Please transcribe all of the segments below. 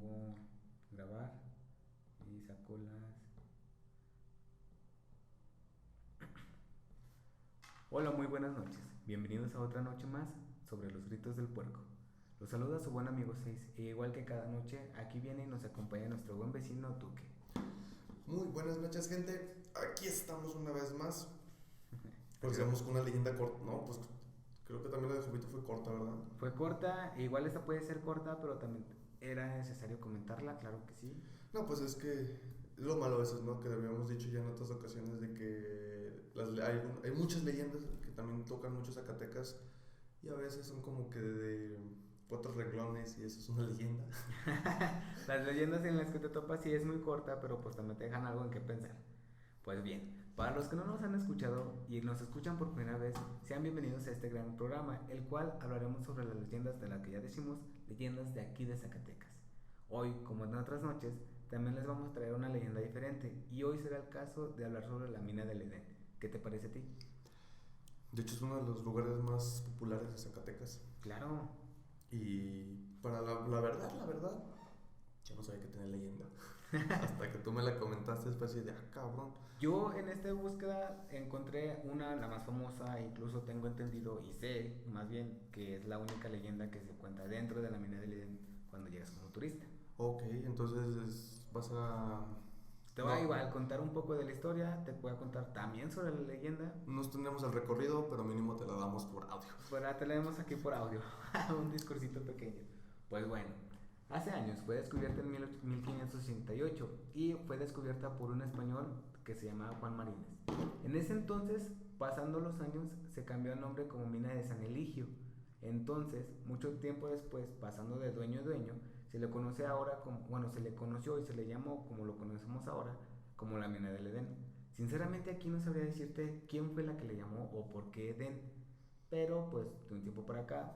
pongo grabar y saco las... Hola, muy buenas noches. Bienvenidos a otra noche más sobre los gritos del puerco. Los saluda su buen amigo Seis, e igual que cada noche, aquí viene y nos acompaña nuestro buen vecino Duque. Muy buenas noches, gente. Aquí estamos una vez más. Pues vamos con una leyenda corta. No, pues creo que también la de Jovito fue corta, ¿verdad? Fue corta, e igual esta puede ser corta, pero también era necesario comentarla, claro que sí. No, pues es que es lo malo a veces, ¿no? Que habíamos dicho ya en otras ocasiones de que hay muchas leyendas que también tocan mucho Zacatecas y a veces son como que de cuatro renglones y eso es una leyenda. Las leyendas en las que te topas sí es muy corta, pero pues también te dejan algo en qué pensar. Pues bien, para los que no nos han escuchado y nos escuchan por primera vez, sean bienvenidos a este gran programa, el cual hablaremos sobre las leyendas de las que ya decimos, leyendas de aquí de Zacatecas. Hoy, como en otras noches, también les vamos a traer una leyenda diferente y hoy será el caso de hablar sobre la mina del Edén. ¿Qué te parece a ti? De hecho, es uno de los lugares más populares de Zacatecas. Claro. Y para la verdad, yo no sabía que tenía leyenda. Hasta que tú me la comentaste, después de, cabrón. Yo en esta búsqueda encontré una, la más famosa, incluso tengo entendido y sé más bien que es la única leyenda que se cuenta dentro de la mina del Edén cuando llegas como turista. Ok, entonces vas a... Te voy a No, igual contar un poco de la historia, te voy a contar también sobre la leyenda, no tenemos el recorrido, pero mínimo te la damos por audio. pero te la vemos aquí por audio, un discursito pequeño. Pues bueno, hace años fue descubierta en 1568 y fue descubierta por un español que se llamaba Juan Marínez. En ese entonces, pasando los años, se cambió el nombre como Mina de San Eligio. Entonces, mucho tiempo después, pasando de dueño a dueño, se le conoce ahora como, bueno, se le conoció y se le llamó como lo conocemos ahora, como la mina del Edén. Sinceramente aquí no sabría decirte quién fue la que le llamó o por qué Edén, pero pues de un tiempo para acá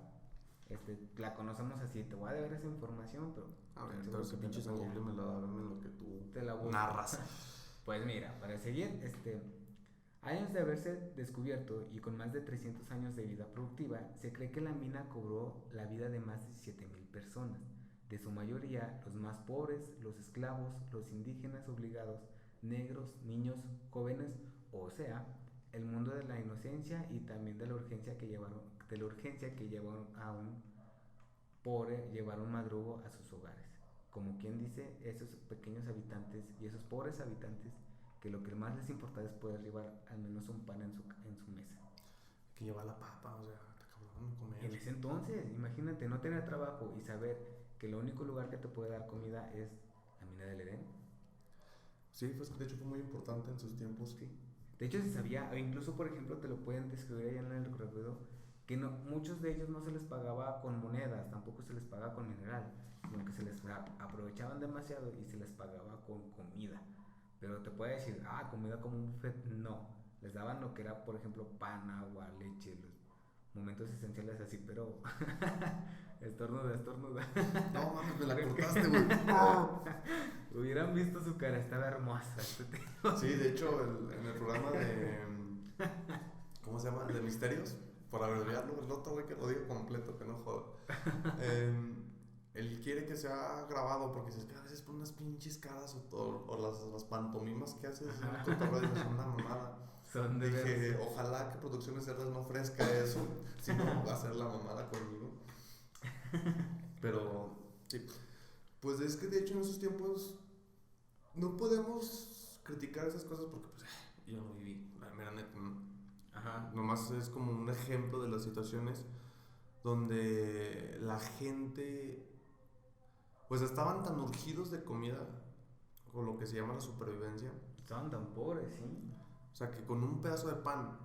la conocemos así. Te voy a deber esa información, pero A ver, seguro entonces que te pinche la San voy Google me a... la da, dame lo que tú Te la busco. narras. Pues mira, para seguir, años de haberse descubierto y con más de 300 años de vida productiva, se cree que la mina cobró la vida de más de 7,000 personas, de su mayoría los más pobres, los esclavos, los indígenas obligados, negros, niños, jóvenes, o sea, el mundo de la inocencia y también de la urgencia que llevaron a un pobre llevar un madrugo a sus hogares. Como quien dice, esos pequeños habitantes y esos pobres habitantes que lo que más les importa es poder llevar al menos un pan en su mesa. Hay que llevar la papa, o sea, te cabrón Y en comer. ese entonces, imagínate no tener trabajo y saber que el único lugar que te puede dar comida es la mina del Edén. Sí, pues de hecho fue muy importante en sus tiempos. Sí. De hecho se sabía, o incluso por ejemplo te lo pueden describir allá en el recorrido, que no, muchos de ellos no se les pagaba con monedas, tampoco se les pagaba con mineral, sino que se les aprovechaban demasiado y se les pagaba con comida. Pero te puede decir, comida como un buffet, no. Les daban lo que era, por ejemplo, pan, agua, leche, los momentos esenciales así, pero estornuda, estornuda. No mames, me la cortaste, güey. Hubieran visto su cara, estaba hermosa. Sí, de hecho, en el programa de. ¿Cómo se llama? De misterios. Por abreviarlo, el otro güey que lo diga completo, que no joda. Él quiere que sea grabado porque dices que a veces pone unas pinches caras o las pantomimas que haces en el cotorreo y son una mamada. Son de Dije, veras. ojalá que Producciones Cerdas no ofrezca eso, si no va a ser la mamada conmigo. Pero, sí. Pues es que de hecho en esos tiempos no podemos criticar esas cosas porque pues yo no viví, la mera neta, ¿no? Ajá. Nomás es como un ejemplo de las situaciones donde la gente pues estaban tan urgidos de comida o lo que se llama la supervivencia. Estaban tan pobres, sí. O sea que con un pedazo de pan,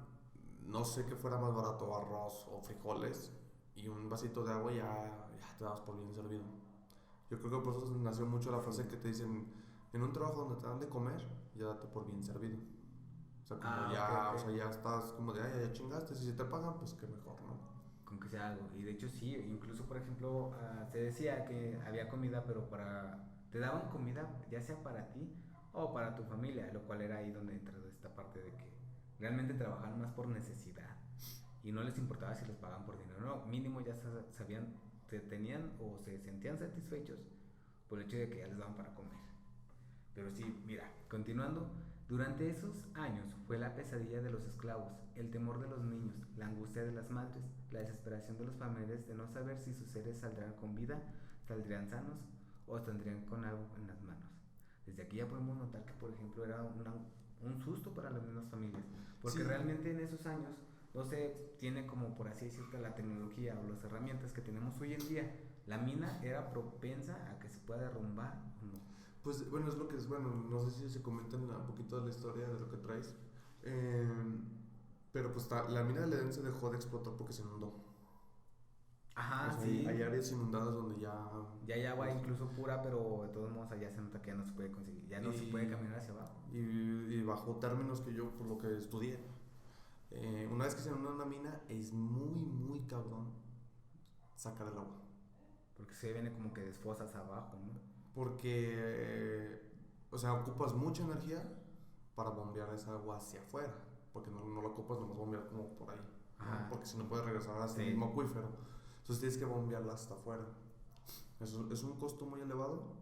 no sé qué fuera más barato, arroz o frijoles y un vasito de agua ya te dabas por bien servido. Yo creo que por eso nació mucho la frase que te dicen, en un trabajo donde te dan de comer, ya date por bien servido. O sea, como Ok, ya, o ok. sea, ya estás como de, ya chingaste, si se te pagan, pues qué mejor, ¿no? Con que sea algo. Y de hecho sí, incluso por ejemplo, se decía que había comida, pero para... Te daban comida ya sea para ti o para tu familia, lo cual era ahí donde entra esta parte de que realmente trabajaban más por necesidad y no les importaba si les pagaban por dinero, no, mínimo ya sabían, se tenían o se sentían satisfechos por el hecho de que ya les daban para comer. Pero sí, mira, continuando, durante esos años fue la pesadilla de los esclavos, el temor de los niños, la angustia de las madres, la desesperación de los familiares de no saber si sus seres saldrán con vida, saldrían sanos o saldrían con algo en las manos. Desde aquí ya podemos notar que, por ejemplo, era un susto para las mismas familias, porque Sí. realmente en esos años no se tiene como, por así decirlo, la tecnología o las herramientas que tenemos hoy en día. La mina era propensa a que se pueda derrumbar o no. Pues bueno, es lo que es, bueno, no sé si se comentan un poquito de la historia de lo que traes. Pero pues la mina del Edén se dejó de explotar porque se inundó. Ajá, O sea, sí. hay áreas inundadas donde ya... Ya hay agua pues, incluso pura, pero de todos modos allá se nota que ya no se puede conseguir, ya no se puede caminar hacia abajo. y bajo términos que yo, por lo que estudié, una vez que se inunda una mina, es muy cabrón sacar el agua. Porque se viene como que desfosas abajo, ¿no? Porque, o sea, ocupas mucha energía para bombear esa agua hacia afuera. Porque no la ocupas nomás bombear como por ahí. Ajá. Porque si no puedes regresar hasta el Sí. mismo acuífero. Entonces tienes que bombearla hasta afuera. Eso es un costo muy elevado.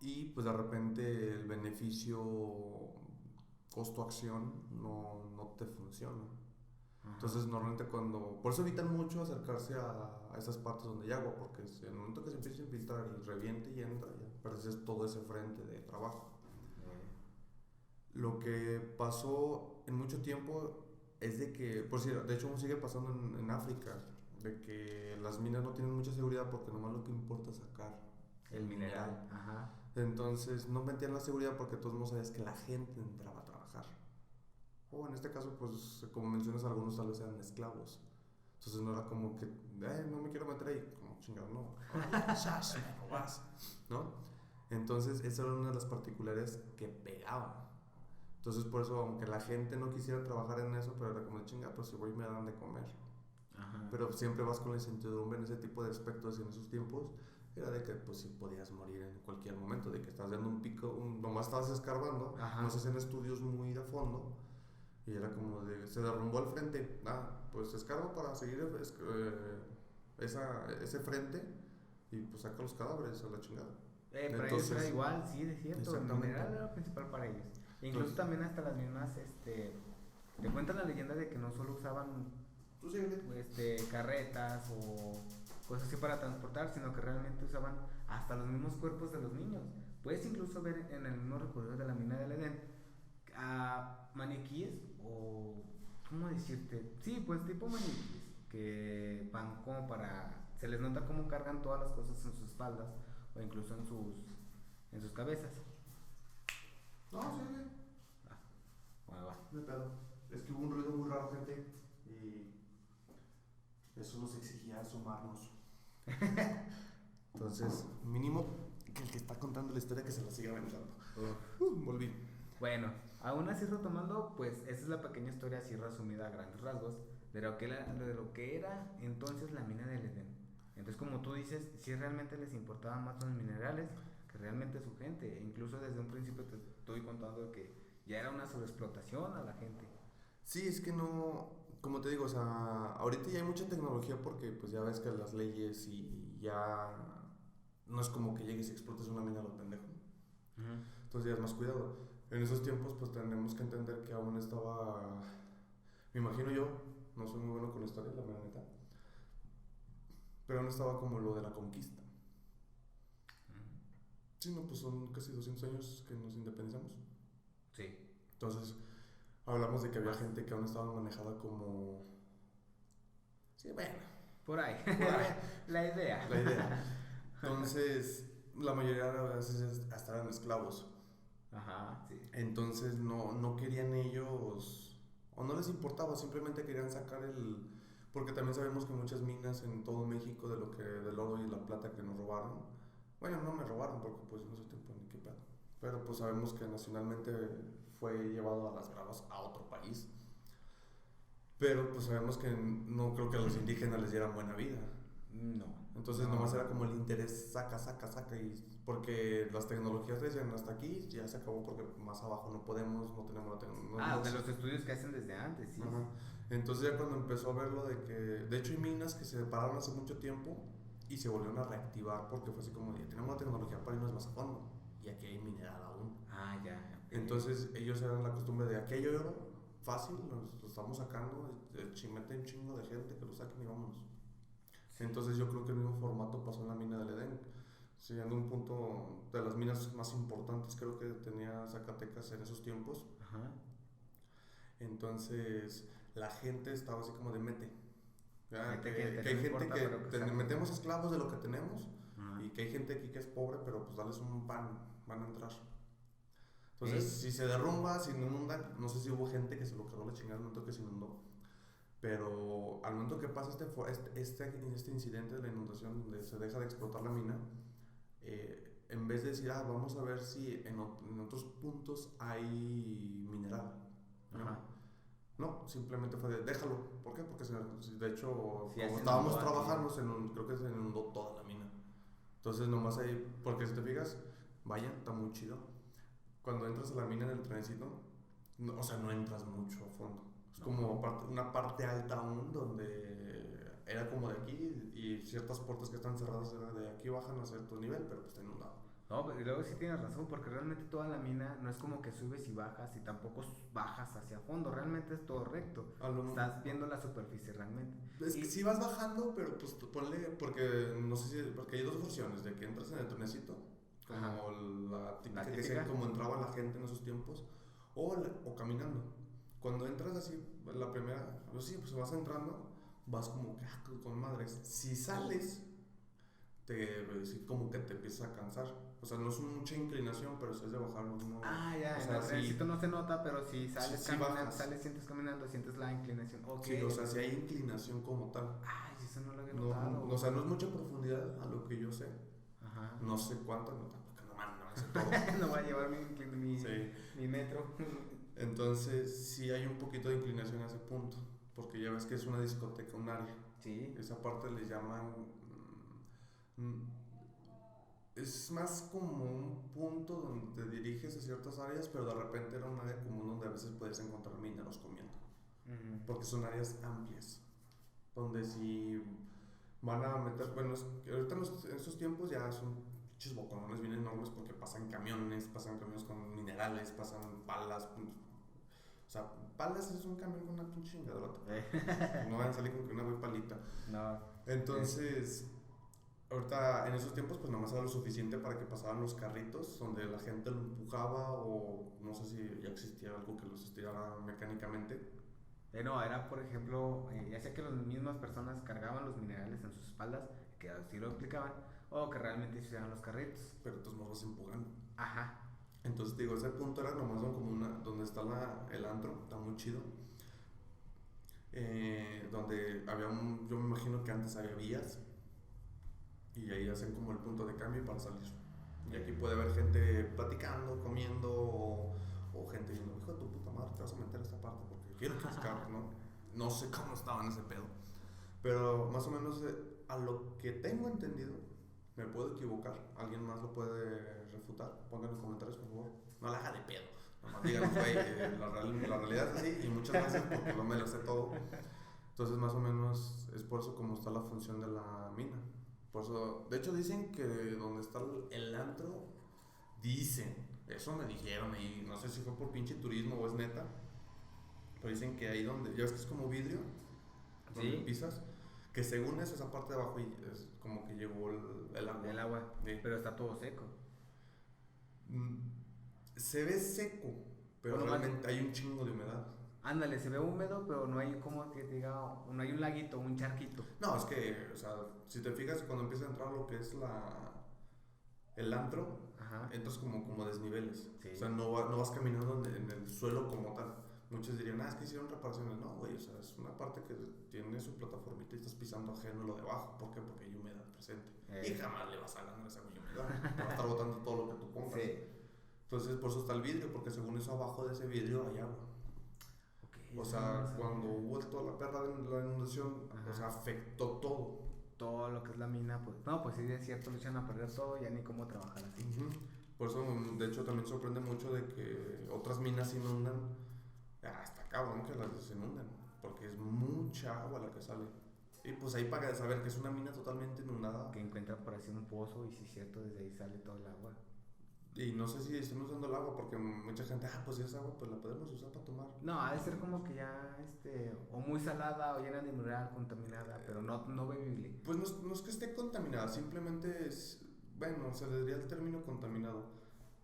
Y pues de repente el beneficio costo-acción no te funciona. Ajá. Entonces normalmente por eso evitan mucho acercarse a esas partes donde hay agua, porque en el momento que se empieza a infiltrar y reviente y entra, ya perdes todo ese frente de trabajo. Lo que pasó en mucho tiempo es de que, por cierto, de hecho aún sigue pasando en África, de que las minas no tienen mucha seguridad porque nomás lo que importa es sacar El mineral. Ajá. Entonces no metían la seguridad porque todos no sabías que la gente entraba a trabajar. O en este caso, pues como mencionas, algunos tal vez eran esclavos. Entonces no era como que, no me quiero meter ahí. Como chingado, no. Quizás me lo vas, ¿no? Entonces esa era una de las particulares que pegaba. Entonces por eso, aunque la gente no quisiera trabajar en eso, pero era como de chinga, pues si voy me dan de comer. Ajá. Pero siempre vas con la incertidumbre en ese tipo de aspectos y en esos tiempos. Era de que pues si podías morir en cualquier momento, de que estás dando un pico, nomás estabas escarbando, Ajá. no se hacen estudios muy a fondo. Y era como de, se derrumbó el frente, pues escarbo para seguir ese frente y pues saca los cadáveres a la chingada. Para ellos era igual, sí, es cierto. El Exactamente. mineral era lo principal para ellos. E incluso Entonces, también hasta las mismas, te cuentan la leyenda de que no solo usaban tú síguele. carretas o cosas así para transportar, sino que realmente usaban hasta los mismos cuerpos de los niños. Puedes incluso ver en el mismo recorrido de la mina del Edén a maniquíes o, ¿cómo decirte? Sí, pues tipo maniquíes que van como para, se les nota cómo cargan todas las cosas en sus espaldas o incluso en sus cabezas. No, síguele. Bueno, va. No hay pedo. Es que hubo un ruido muy raro, gente, y eso nos exigía sumarnos. Entonces, mínimo que el que está contando la historia que se la siga aventando. Volví. Bueno, aún así retomando, pues esa es la pequeña historia así resumida a grandes rasgos de lo que era entonces la mina del Edén. Entonces, como tú dices, sí realmente les importaban más los minerales que realmente su gente. E incluso desde un principio te estoy contando que ya era una sobreexplotación a la gente. Sí, es que no, como te digo, o sea, ahorita ya hay mucha tecnología porque pues ya ves que las leyes y ya no es como que llegues y explotes una mina a lo pendejo. Entonces ya es más cuidado. En esos tiempos pues tenemos que entender que aún estaba, me imagino yo, no soy muy bueno con la historia, la mera neta, pero aún estaba como lo de la conquista. Sí, no, pues son casi 200 años que nos independizamos. Sí. Entonces, hablamos de que había gente que aún estaba manejada como... Sí, bueno. Por ahí. Por ahí. La idea. La idea. Entonces, la mayoría de veces hasta eran esclavos. Ajá, sí. Entonces, no querían ellos... O no les importaba, simplemente querían sacar el... Porque también sabemos que muchas minas en todo México del oro y la plata que nos robaron. Bueno, no me robaron porque pues en ese tiempo ni qué pedo. Pero pues sabemos que nacionalmente fue llevado a las bravas a otro país. Pero pues sabemos que no creo que a los indígenas les dieran buena vida. No. Entonces nomás era como el interés, saca, y porque las tecnologías decían hasta aquí, ya se acabó porque más abajo no podemos, no tenemos la tecnología. De los estudios que hacen desde antes, sí. Ajá. Entonces ya cuando empezó a ver lo de que, de hecho hay minas que se pararon hace mucho tiempo y se volvieron a reactivar porque fue así como de, tenemos la tecnología para irnos más a fondo y aquí hay mineral aún. Ah, ya. Entonces ellos eran la costumbre de, aquí hay oro, fácil, lo estamos sacando, mete un chingo de gente que lo saquen y vámonos. Entonces yo creo que el mismo formato pasó en la mina del Edén, siendo un punto de las minas más importantes creo que tenía Zacatecas en esos tiempos. Ajá. Entonces la gente estaba así como de mete. Mete Que gente, hay no gente importa, pero que salga. metemos esclavos de lo que tenemos Ajá. y que hay gente aquí que es pobre, pero pues darles un pan, van a entrar. Entonces, si se derrumba, si no inunda, no sé si hubo gente que se lo cargó la chingada al momento que se inundó, pero al momento que pasa este incidente de la inundación, donde se deja de explotar la mina, en vez de decir, vamos a ver si en otros puntos hay mineral, ¿no? Ajá. No, simplemente fue de, déjalo. ¿Por qué? Porque de hecho, Sí, como así estábamos inundó trabajando, aquí. creo que se inundó toda la mina. Entonces, nomás ahí, porque si te fijas, vaya, está muy chido. Cuando entras a la mina en el trenecito, no, o sea, no entras mucho a fondo. Es como una parte alta aún, donde era como de aquí y ciertas puertas que están cerradas de aquí bajan a cierto nivel, pero pues está inundado. No, pero luego sí tienes razón, porque realmente toda la mina no es como que subes y bajas y tampoco bajas hacia fondo, realmente es todo recto. Estás viendo la superficie realmente. Es que sí vas bajando, pero pues ponle, porque no sé si, porque hay dos versiones, de que entras en el trenecito, como la típica que es como entraba la gente en esos tiempos, o caminando. Cuando entras así, la primera, pues sí, pues vas entrando, vas como con madres. Si sales, como que te empiezas a cansar. O sea, no es mucha inclinación, pero si es de bajar uno. Ya, o en sea, el trencito no se nota, pero si sales sí caminando, sientes caminando, sientes la inclinación. Sí, o sea, si hay inclinación como tal. Ay, eso no lo había notado. O sea, no es mucha profundidad a lo que yo sé. Ajá. No sé cuánto, porque no sé todo. No voy a llevar mi metro. Entonces, sí hay un poquito de inclinación a ese punto, porque ya ves que es una discoteca, un área. Sí. Esa parte le llaman... es más como un punto donde te diriges a ciertas áreas, pero de repente era un área común donde a veces puedes encontrar mineros comiendo. Porque son áreas amplias, donde si van a meter, bueno, ahorita en estos tiempos ya son pinches boconones bien enormes porque pasan camiones con minerales, pasan palas. O sea, palas es un camión con una pinche chingadora. No van a salir con que una güey palita. No. Entonces, ahorita en esos tiempos, pues nomás era lo suficiente para que pasaran los carritos donde la gente lo empujaba, o no sé si ya existía algo que los estirara mecánicamente. No, era por ejemplo, ya sea que las mismas personas cargaban los minerales en sus espaldas, que así lo explicaban, o que realmente hicieran los carritos. Pero todos modos vas empujando. Ajá. Entonces, digo, ese punto era nomás como donde está el antro, está muy chido. Donde había yo me imagino que antes había vías, y ahí hacen como el punto de cambio para salir. Y aquí puede haber gente platicando, comiendo, o gente diciendo, hijo de tu puta madre, te vas a meter a esta parte porque quiero que escapes, ¿no? No sé cómo estaba en ese pedo. Pero más o menos, a lo que tengo entendido, me puedo equivocar. ¿Alguien más lo puede refutar? Pónganlo en los comentarios, por favor. No la haga de pedo. Nomás díganos, güey, la realidad es así, y muchas gracias porque no me lo sé todo. Entonces, más o menos, es por eso como está la función de la mina. Por eso, de hecho, dicen que donde está el antro, eso me dijeron, y no sé si fue por pinche turismo o es neta, pero dicen que ahí donde, ya ves que es como vidrio, donde pisas, que según esa parte de abajo es como que llegó el agua. El agua, sí. Pero está todo seco. Se ve seco, pero realmente hay un chingo de humedad. Ándale, se ve húmedo, pero no hay como que diga, no hay un laguito, un charquito. No, es que, o sea, si te fijas, cuando empieza a entrar lo que es el antro, entras como desniveles. Sí. O sea, no vas caminando en el suelo como tal. Muchos dirían, es que hicieron reparaciones. No, güey, o sea, es una parte que tiene su plataformita y estás pisando ajeno lo de abajo. ¿Por qué? Porque hay humedad presente. Y jamás le vas a ganar esa humedad. Te va a estar botando todo lo que tú pongas. Sí. Entonces, por eso está el vidrio, porque según eso, abajo de ese vidrio hay agua. O sea, cuando hubo toda la perra de la inundación, o sea, afectó todo. Todo lo que es la mina, pues, no, pues sí, es cierto, lo echan a perder todo, ya ni cómo trabajar así. Por eso, de hecho, también sorprende mucho de que otras minas se inundan. Está cabrón que las desinundan, porque es mucha agua la que sale. Y pues ahí para saber que es una mina totalmente inundada. Que encuentra por así un pozo y si es cierto, desde ahí sale todo el agua. Y no sé si están usando el agua porque mucha gente, pues si es agua, pues la podemos usar para tomar. No, ha de ser como que ya, o muy salada o llena de mineral, contaminada, pero no bebible. Pues no es que esté contaminada, simplemente es, bueno, se le diría el término contaminado.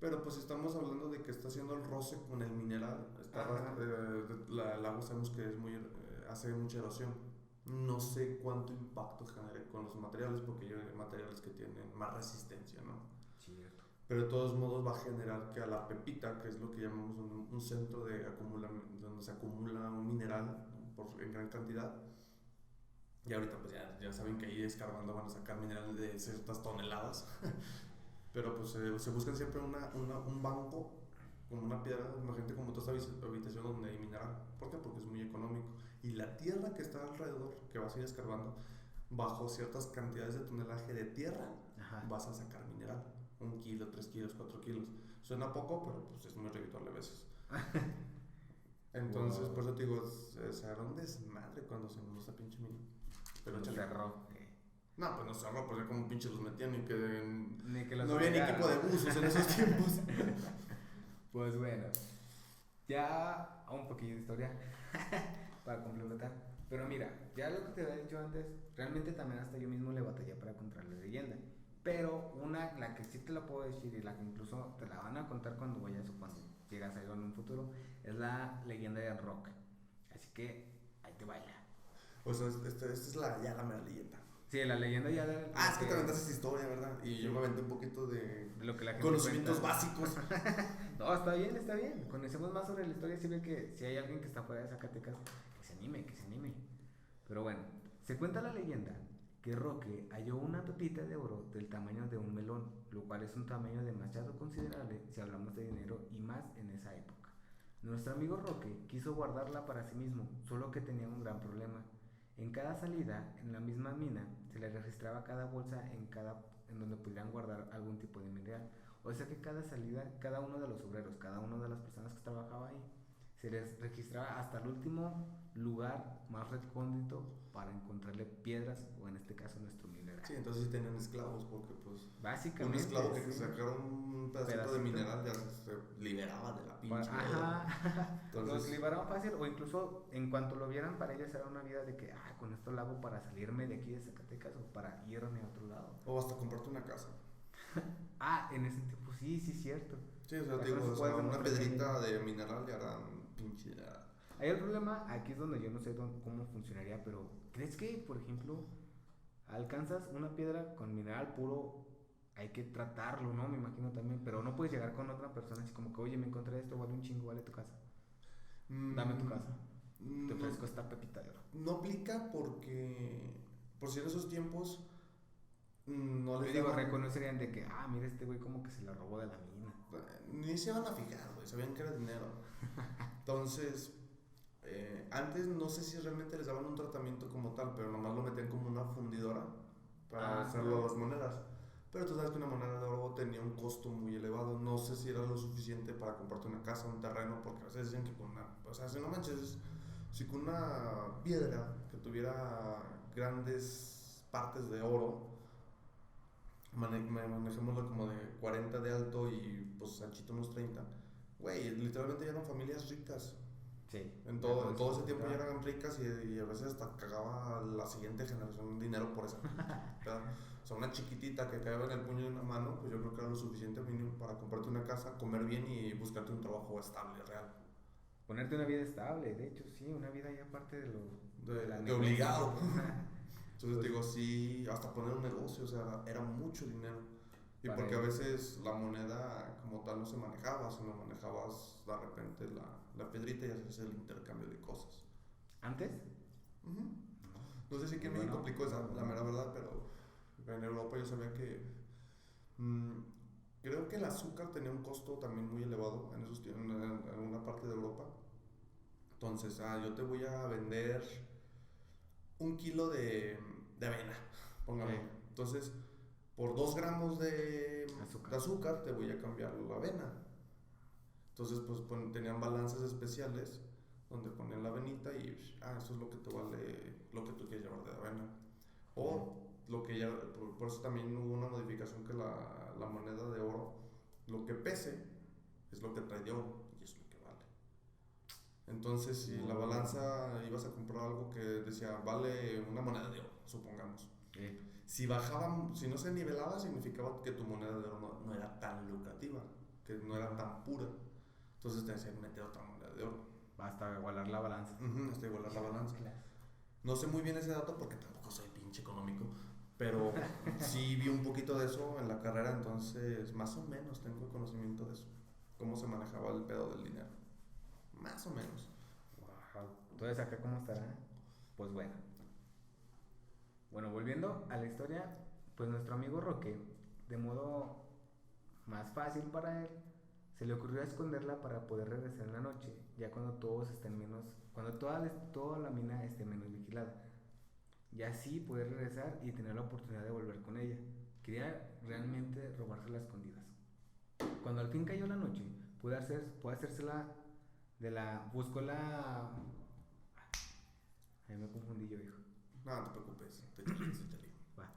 Pero pues estamos hablando de que está haciendo el roce con el mineral. El agua sabemos que es hace mucha erosión. No sé cuánto impacto genere con los materiales porque hay materiales que tienen más resistencia, ¿no? Cierto. Pero de todos modos va a generar que a la pepita, que es lo que llamamos un centro donde se acumula un mineral en gran cantidad, y ahorita pues ya saben que ahí escarbando van a sacar mineral de ciertas toneladas, pero pues se buscan siempre un banco, como una piedra, imagínate como toda esta habitación donde hay mineral. ¿Por qué? Porque es muy económico. Y la tierra que está alrededor, que vas a ir escarbando, bajo ciertas cantidades de tonelaje de tierra, Ajá. vas a sacar mineral. 1 kilo, 3 kilos, 4 kilos. Suena poco, pero pues es muy redituable a veces. Entonces, Wow. por eso te digo, se hará un desmadre cuando se inundó esa pinche mina. Pero No échale. cerró. No, pues no cerró, pues ya como pinches los metían y que Ni que los no había ni obligaran. equipo de buzos en esos tiempos. Pues bueno, ya un poquillo de historia para complementar. Pero mira, ya lo que te había dicho antes, realmente también hasta yo mismo le batallé para encontrar la leyenda. Pero la que sí te la puedo decir y la que incluso te la van a contar cuando vayas o cuando llegas a ir en un futuro, es la leyenda de rock. Así que ahí te vaya. Pues esta es ya la mera leyenda. Sí, la leyenda ya de Es que te aventaste esa historia, ¿verdad? Y yo me aventé un poquito de lo que la gente conocimientos cuenta. básicos. No, está bien, está bien. Conocemos más sobre la historia. Si ve que si hay alguien que está fuera de Zacatecas, que se anime, que se anime. Pero bueno, se cuenta la leyenda que Roque halló una pepita de oro del tamaño de un melón, lo cual es un tamaño demasiado considerable si hablamos de dinero y más en esa época. Nuestro amigo Roque quiso guardarla para sí mismo, solo que tenía un gran problema. En cada salida, en la misma mina, se le registraba cada bolsa en donde pudieran guardar algún tipo de mineral. O sea que cada salida, cada uno de los obreros, cada una de las personas que trabajaba ahí, se les registraba hasta el último lugar más recóndito para encontrarle piedras o en este caso nuestro mineral. Sí, entonces sí tenían esclavos porque pues Básicamente. un esclavo que sí. sacaron un pedacito de mineral ya se liberaba de la pinche Ajá. Entonces, Los liberaban fácil o incluso en cuanto lo vieran para ellos era una vida de que con esto lo hago para salirme de aquí de Zacatecas o para irme a otro lado. o hasta comprarte una casa. En ese tiempo sí, cierto. Sí, o sea, Las te digo, cosas o sea, pueden una ser pedrita de mineral ya era un pinche. Ahí el problema, aquí es donde yo no sé cómo funcionaría, pero ¿crees que, por ejemplo, alcanzas una piedra con mineral puro? Hay que tratarlo, ¿no? Me imagino también, pero no puedes llegar con otra persona así como que, oye, me encontré esto, vale un chingo, vale tu casa. Dame tu casa. Te ofrezco esta pepita de oro. No aplica porque, por si en esos tiempos no les Yo digo, daban- reconocerían de que, mira este güey como que se la robó de la mina. ni se iban a fijar, güey, sabían que era dinero. Entonces, antes no sé si realmente les daban un tratamiento como tal, pero nomás lo metían como una fundidora para hacerlo a las monedas. Pero tú sabes que una moneda de oro tenía un costo muy elevado. No sé si era lo suficiente para comprarte una casa, un terreno, porque a veces dicen que con una. O sea, si no manches, si con una piedra que tuviera grandes partes de oro, manejémoslo como de 40 de alto y pues anchito unos 30, güey, literalmente ya eran familias ricas. Sí. En todo ese tiempo ya eran ricas y a veces hasta cagaba la siguiente generación dinero por eso. O sea, una chiquitita que caía en el puño de una mano, pues yo creo que era lo suficiente mínimo para comprarte una casa, comer bien y buscarte un trabajo estable, real. Ponerte una vida estable, de hecho, sí, una vida ya aparte de lo... De obligado. Entonces digo, sí, hasta poner un negocio, o sea, era mucho dinero. Y porque a veces la moneda como tal no se manejaba, sino manejabas de repente la piedrita y hacías el intercambio de cosas. ¿Antes? No sé si aquí en México aplicó esa, la mera verdad, pero en Europa yo sabía que creo que el azúcar tenía un costo también muy elevado en una parte de Europa. Entonces, yo te voy a vender 1 kilo de avena, póngame. Okay. Entonces, por 2 gramos de azúcar te voy a cambiar la avena. Entonces, pues tenían balances especiales donde ponían la avenita y, eso es lo que te vale, lo que tú quieres llevar de avena. O lo que ya, por eso también hubo una modificación que la moneda de oro, lo que pese, es lo que trae de oro y es lo que vale. Entonces, si la balanza ibas a comprar algo que decía, vale una moneda de oro, supongamos. Si bajaba, si no se nivelaba, significaba que tu moneda de oro no era tan lucrativa, que no era tan pura. Entonces tenías que meter otra moneda de oro. Hasta igualar la balanza. Hasta igualar la balanza. No sé muy bien ese dato porque tampoco soy pinche económico, pero sí vi un poquito de eso en la carrera, entonces más o menos tengo conocimiento de eso. Cómo se manejaba el pedo del dinero. Más o menos. Wow. Entonces, ¿acá cómo estará? Pues bueno. Bueno, volviendo a la historia, pues nuestro amigo Roque, de modo más fácil para él, se le ocurrió esconderla para poder regresar en la noche, ya cuando todos estén menos, cuando toda la mina esté menos vigilada. Y así poder regresar y tener la oportunidad de volver con ella. Quería realmente robársela a escondidas. Cuando al fin cayó la noche, pudo hacérsela buscó la... Ahí me confundí yo, hijo. No te preocupes, te echaré. Va.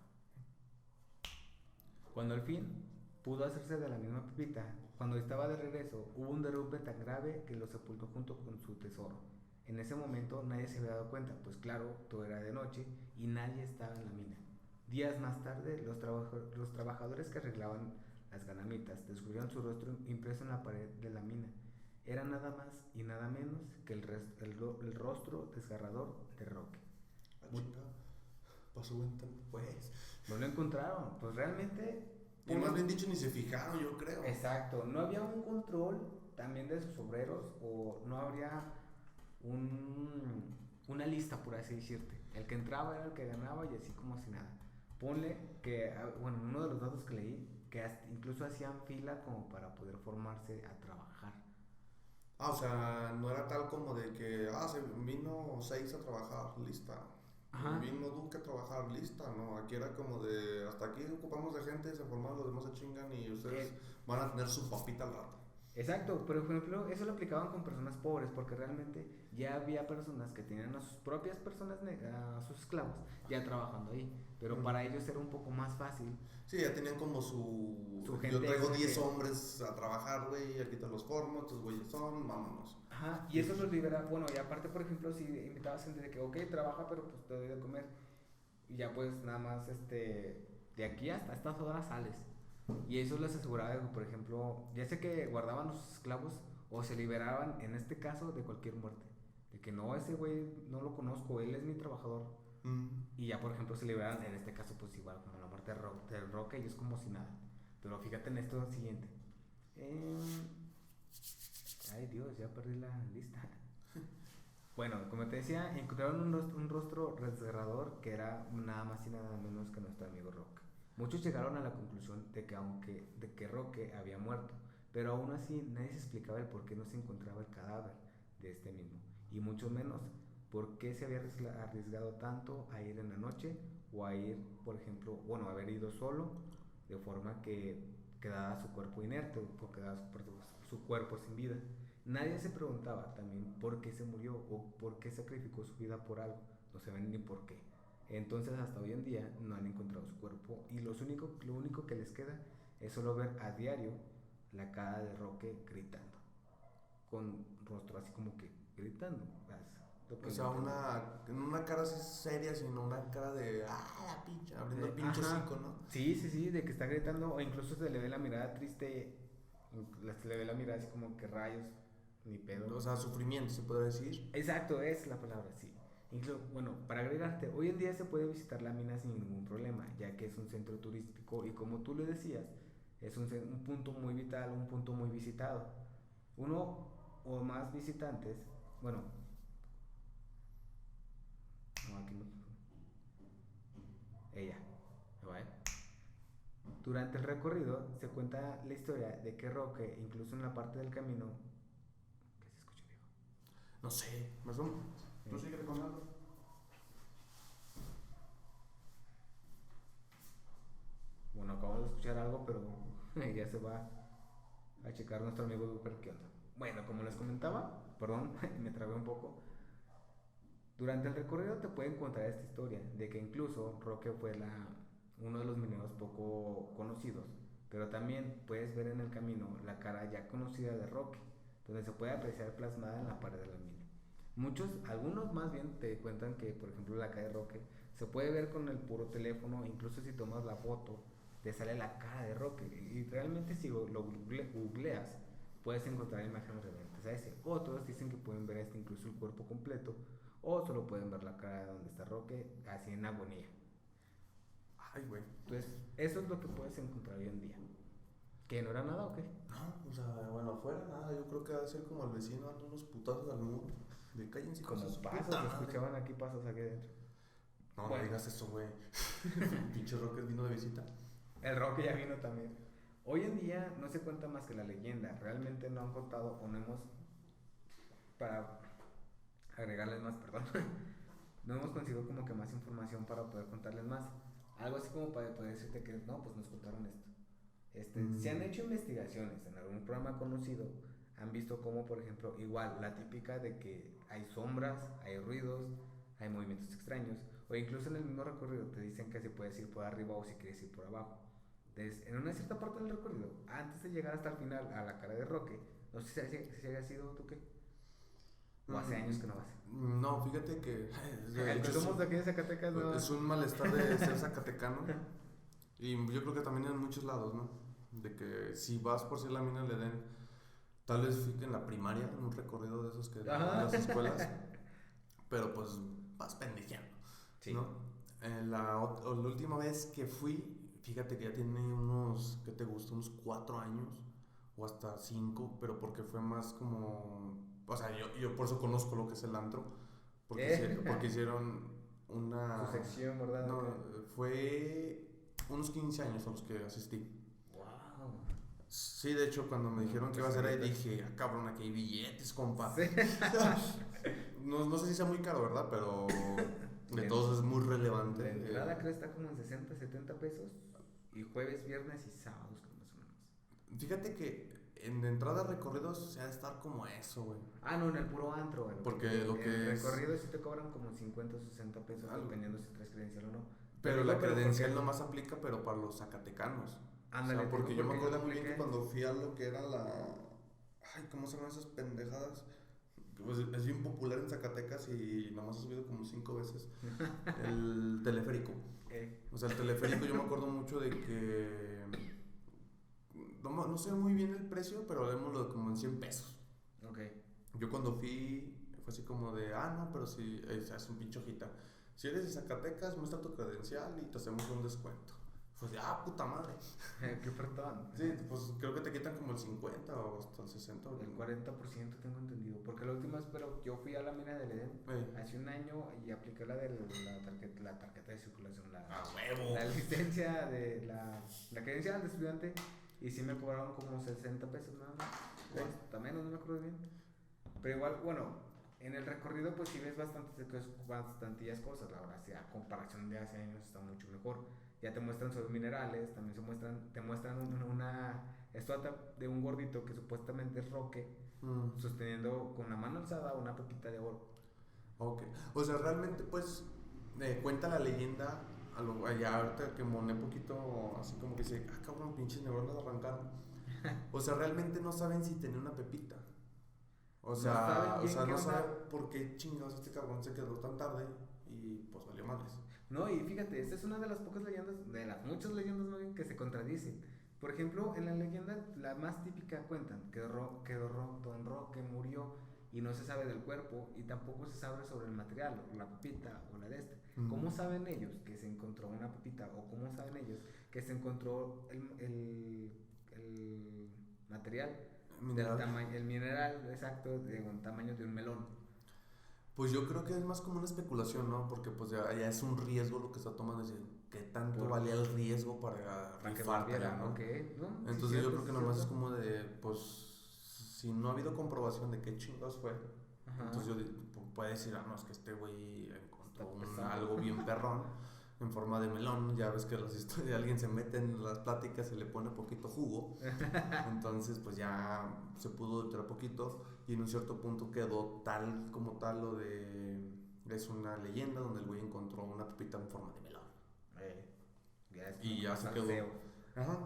Cuando al fin pudo hacerse de la misma Pepita, cuando estaba de regreso, hubo un derrumbe tan grave que lo sepultó junto con su tesoro. En ese momento nadie se había dado cuenta, pues claro, todo era de noche y nadie estaba en la mina. Días más tarde, los trabajadores que arreglaban las ganamitas descubrieron su rostro impreso en la pared de la mina. Era nada más y nada menos que el rostro desgarrador de Roque. Pasó buen tiempo, pues. No lo encontraron, pues realmente... Y más bien dicho, ni se fijaron, yo creo. Exacto, no había un control también de sus obreros o no habría una lista, por así decirte. El que entraba era el que ganaba y así como si nada. Ponle que, bueno, uno de los datos que leí, que incluso hacían fila como para poder formarse a trabajar. O sea, no era tal como de que, se vino 6 a trabajar, lista. Ajá. Vino Duque a trabajar, lista, ¿no? Aquí era como de, hasta aquí ocupamos de gente, se formaron, los demás se chingan y ustedes van a tener su papita al rato. Exacto, pero por ejemplo, eso lo aplicaban con personas pobres, porque realmente ya había personas que tenían a sus propias personas, a sus esclavos, ya trabajando ahí, pero para ellos era un poco más fácil. Sí, ya tenían como su gente. Yo traigo 10 hombres a trabajar, güey, aquí te los formo, estos güeyes son, vámonos. Ajá, y eso los libera, bueno, y aparte, por ejemplo, si invitabas gente de que, ok, trabaja, pero pues te doy de comer, y ya pues nada más, de aquí hasta estas horas sales. Y eso les aseguraba, por ejemplo, ya sé que guardaban los esclavos o se liberaban, en este caso, de cualquier muerte. De que no, ese güey no lo conozco, él es mi trabajador. Y ya, por ejemplo, se liberaban, en este caso, pues igual, como la muerte de Roque, y es como si nada. Pero fíjate en esto siguiente. Ay, Dios, ya perdí la lista. Bueno, como te decía, encontraron un rostro desgarrador que era nada más y nada menos que nuestro amigo Roque. Muchos llegaron a la conclusión de que Roque había muerto, pero aún así nadie se explicaba el por qué no se encontraba el cadáver de este mismo, y mucho menos por qué se había arriesgado tanto a ir en la noche o a ir, por ejemplo, haber ido solo, de forma que quedara su cuerpo inerte o quedara su cuerpo sin vida. Nadie se preguntaba también por qué se murió o por qué sacrificó su vida por algo, no se ven ni por qué. Entonces hasta hoy en día no han encontrado su cuerpo y lo único que les queda es solo ver a diario la cara de Roque gritando, con rostro así como que gritando. O sea, una cara así seria, sino una cara de la pinche, abriendo el pinche hocico, ¿no? Sí, de que está gritando, o incluso se le ve la mirada triste, se le ve la mirada así como que rayos, ni pedo. O sea, sufrimiento, se puede decir. Exacto, es la palabra, sí. Incluso, para agregarte, hoy en día se puede visitar la mina sin ningún problema, ya que es un centro turístico y como tú le decías, es un punto muy vital, un punto muy visitado. Uno o más visitantes, aquí no. Ella, ¿vale? Durante el recorrido se cuenta la historia de que Roque, incluso en la parte del camino, ¿qué se escucha, viejo? No sé, más o menos. ¿Tú sigue recordando? Bueno, acabamos de escuchar algo, pero ya se va a checar nuestro amigo Duper qué onda. Bueno, como les comentaba, perdón, me trabé un poco. Durante el recorrido te puede encontrar esta historia de que incluso Roque fue uno de los mineros poco conocidos, pero también puedes ver en el camino la cara ya conocida de Roque, donde se puede apreciar plasmada en la pared de la mina. Algunos más bien te cuentan que, por ejemplo, la cara de Roque se puede ver con el puro teléfono, incluso si tomas la foto, te sale la cara de Roque. Y realmente si lo googleas, puedes encontrar imágenes referentes a ese. Otros dicen que pueden ver incluso el cuerpo completo, o solo pueden ver la cara de donde está Roque, así en agonía. Ay, güey. Entonces, eso es lo que puedes encontrar hoy en día. ¿Que no era nada o qué? No, o sea, bueno, fuera nada, yo creo que va a ser como el vecino dando unos putazos al muro. De cállense Como con sus pasos, puta se madre. escuchaban aquí pasos aquí adentro. No, Bueno. no digas eso, güey. Pinche Rocket vino de visita. El Roque ya vino también. Hoy en día no se cuenta más que la leyenda. Realmente no han contado o no hemos, para agregarles más, perdón, no hemos conseguido como que más información para poder contarles más. Algo así como para poder decirte que no, pues nos contaron esto. Se han hecho investigaciones en algún programa conocido, han visto como, por ejemplo, igual la típica de que hay sombras, hay ruidos, hay movimientos extraños, o incluso en el mismo recorrido te dicen que si puedes ir por arriba o si quieres ir por abajo. Entonces, en una cierta parte del recorrido, antes de llegar hasta el final a la cara de Roque, no sé si haya sido tú qué, o hace años que no vas. No, fíjate que de hecho Somos de aquí de Zacatecas, ¿no? es un malestar de ser zacatecano. Y yo creo que también en muchos lados, ¿no? De que si vas por si la mina le den, tal vez en la primaria, en un recorrido de esos que dan en las escuelas, pero pues vas pendejeando, Sí. ¿no? La última vez que fui, fíjate que ya tiene unos, ¿qué te gusta? Unos 4 años o hasta 5, pero porque fue más como, o sea, yo por eso conozco lo que es el antro, porque hicieron una... Su sección, ¿verdad? No, Okay. fue unos 15 años a los que asistí. Wow. Sí, de hecho, cuando me dijeron que iba a ser ahí, dije, ah, cabrón, aquí hay billetes, compa. Sí. No sé si sea muy caro, ¿verdad? Pero de todos es muy relevante. La entrada creo está como en 60, 70 pesos. Y jueves, viernes y sábados, más o menos. Fíjate que en entrada a recorridos se ha de estar como eso, güey. Ah, no, en el puro antro, güey. Porque lo que en es... recorrido sí te cobran como 50 o 60 pesos, Algo. dependiendo si traes credencial o no. Pero la credencial nomás aplica, pero para los zacatecanos. Ándale, o sea, porque yo me acuerdo muy bien apliqué. que cuando fui a lo que era la... Ay, ¿cómo se llaman esas pendejadas? Pues es bien popular en Zacatecas y nomás ha subido como 5 veces. El teleférico. O sea, el teleférico yo me acuerdo mucho de que... No sé muy bien el precio, pero hablemos como en 100 pesos. Ok. Yo cuando fui, fue así como de, no, pero si es un pinche hojita. Si eres de Zacatecas, muestra tu credencial y te hacemos un descuento. Fue de, puta madre. Qué ofertón. Sí, pues creo que te quitan como el 50 o hasta el 60. El 40% tengo entendido. Porque la última vez, pero yo fui a la mina del Edén hace un año y apliqué la tarjeta de circulación, ¡A huevo! la licencia de la credencial de estudiante. Y sí me cobraron como 60 pesos nada más. O hasta menos, no me acuerdo bien. Pero igual, bueno, en el recorrido pues sí ves bastantillas cosas. La verdad, sí, a comparación de hace años está mucho mejor. Ya te muestran sobre minerales, también te muestran una estatua de un gordito que supuestamente es Roque, sosteniendo con la mano alzada una pepita de oro. Ok, o sea, realmente pues cuenta la leyenda, allá ahorita que moné poquito, así como que dice, cabrón, pinches neuronas arrancaron. O sea, realmente no saben si tenía una pepita. O sea, no saben por qué chingados este cabrón se quedó tan tarde y pues valió madres. No, y fíjate, esta es una de las pocas leyendas, de las muchas leyendas más bien, que se contradicen. Por ejemplo, en la leyenda, la más típica cuentan que Don Roque murió y no se sabe del cuerpo y tampoco se sabe sobre el material, la pepita o la de esta. ¿Cómo saben ellos que se encontró una pepita o cómo saben ellos que se encontró el material? El mineral exacto de un tamaño de un melón. Pues yo creo que es más como una especulación, ¿no? Porque pues ya es un riesgo lo que está tomando, es decir, ¿qué tanto valía el riesgo para rifártela, ¿no? Okay, ¿no? Entonces sí, yo creo que nomás es como de, pues, si no ha habido comprobación de qué chingados fue, entonces yo puedo decir, no, es que este güey encontró algo bien perrón, en forma de melón. Ya ves que las historias, alguien se mete en las pláticas, se le pone poquito jugo. Entonces, pues ya se pudo entrar poquito. Y en un cierto punto quedó tal como tal lo de. Es una leyenda donde el güey encontró una pepita en forma de melón. Y ya se quedó. Ajá.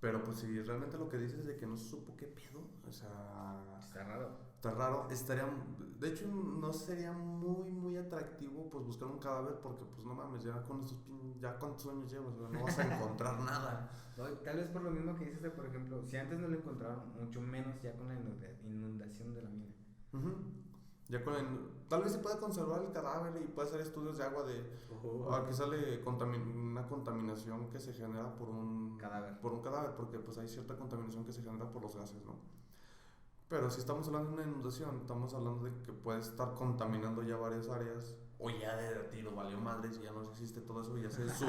Pero pues si realmente lo que dices de que no se supo qué pedo, o sea... Está raro. Está raro. De hecho, no sería muy atractivo pues buscar un cadáver porque pues no mames, ya cuántos años llevas, o sea, no vas a encontrar nada. No, tal vez por lo mismo que dices de, por ejemplo, si antes no lo encontraron, mucho menos ya con la inundación de la mina. Ya tal vez se puede conservar el cadáver y puede hacer estudios de agua de aquí sale una contaminación que se genera por un cadáver, porque pues hay cierta contaminación que se genera por los gases, ¿no? Pero si estamos hablando de una inundación, estamos hablando de que puede estar contaminando ya varias áreas o ya de tiro valió madres, ya no existe todo eso, ya se hizo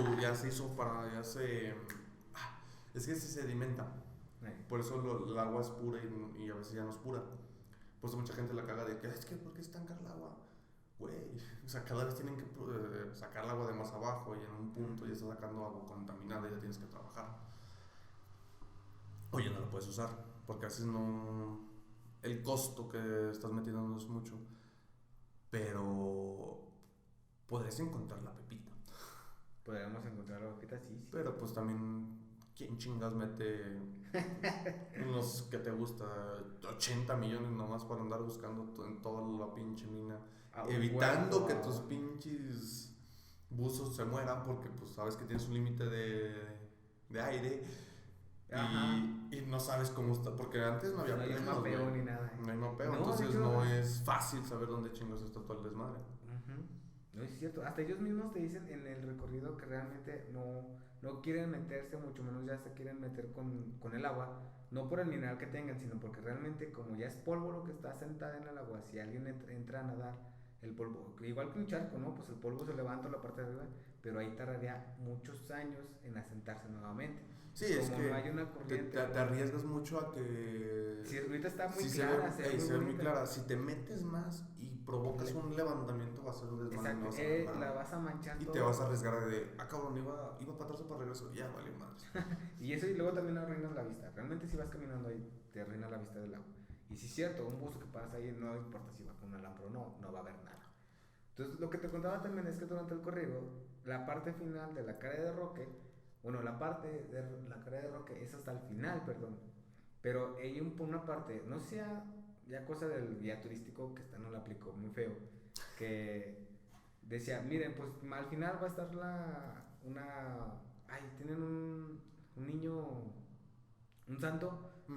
es que se sedimenta. Por eso el agua es pura y a veces ya no es pura. Por eso mucha gente la caga de que es que ¿por qué estancar el agua? Güey, o sea, cada vez tienen que sacar el agua de más abajo y en un punto ya está sacando agua contaminada y ya tienes que trabajar. Oye, no lo puedes usar porque a veces no... El costo que estás metiendo no es mucho, pero podrías encontrar la pepita. Podríamos encontrar la pepita, sí. Pero pues también... ¿Quién chingas mete unos que te gusta 80 millones nomás para andar buscando en toda la pinche mina? Evitando que tus pinches buzos se mueran porque pues sabes que tienes un límite de aire y no sabes cómo está, porque antes no había mapeo ni nada. No hay mapeo, entonces no es fácil saber dónde chingos está todo el desmadre. No es cierto, hasta ellos mismos te dicen en el recorrido que realmente no quieren meterse, mucho menos ya se quieren meter con el agua, no por el mineral que tengan, sino porque realmente como ya es polvo lo que está sentada en el agua, si alguien entra a nadar, el polvo, igual que un charco, ¿no? Pues el polvo se levanta a la parte de arriba, pero ahí tardaría muchos años en asentarse nuevamente. Sí, es que no hay una corriente, te arriesgas mucho a que... Si ahorita está muy clara, se ve muy clara. Si te metes más y provocas un levantamiento, va a ser un desmadre. Exacto, la vas a manchar y todo. te vas a arriesgar de, cabrón, iba para atrás o para regreso, ya vale madre. Y eso, y luego también arruinas la vista. Realmente si vas caminando ahí, te arruina la vista del agua. Y si es cierto, un buzo que pasa ahí, no importa si va con una lámpara o no va a haber nada. Entonces, lo que te contaba también es que durante el corrido, la parte final de la cara de Roque, la parte de la cara de Roque es hasta el final, perdón. Pero hay una parte, no sea ya cosa del guía turístico, que esta no la aplicó, muy feo, que decía, miren, pues al final va a estar tienen un niño, un santo, sí.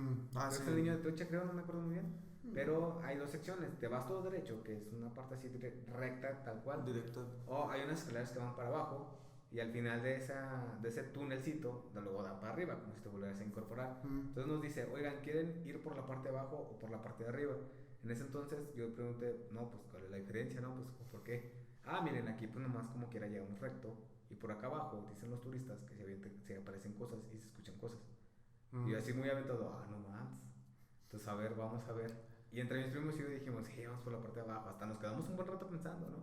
Es el niño de Tocha, creo, no me acuerdo muy bien. Pero hay dos secciones, te vas todo derecho, que es una parte así recta, tal cual. Directa. O hay unas escaleras que van para abajo y al final de ese túnelcito, luego da para arriba, como si te volvieras a incorporar. Entonces nos dice, oigan, ¿quieren ir por la parte de abajo o por la parte de arriba? En ese entonces yo pregunté, no, pues ¿cuál es la diferencia? No, pues ¿por qué? Miren, aquí pues nomás como quiera llegamos recto y por acá abajo dicen los turistas que se aparecen cosas y se escuchan cosas. Y yo así muy aventado, no más. Entonces, a ver, vamos a ver. Y entre mis primos y yo dijimos, sí, vamos por la parte de abajo. Hasta nos quedamos un buen rato pensando, ¿no?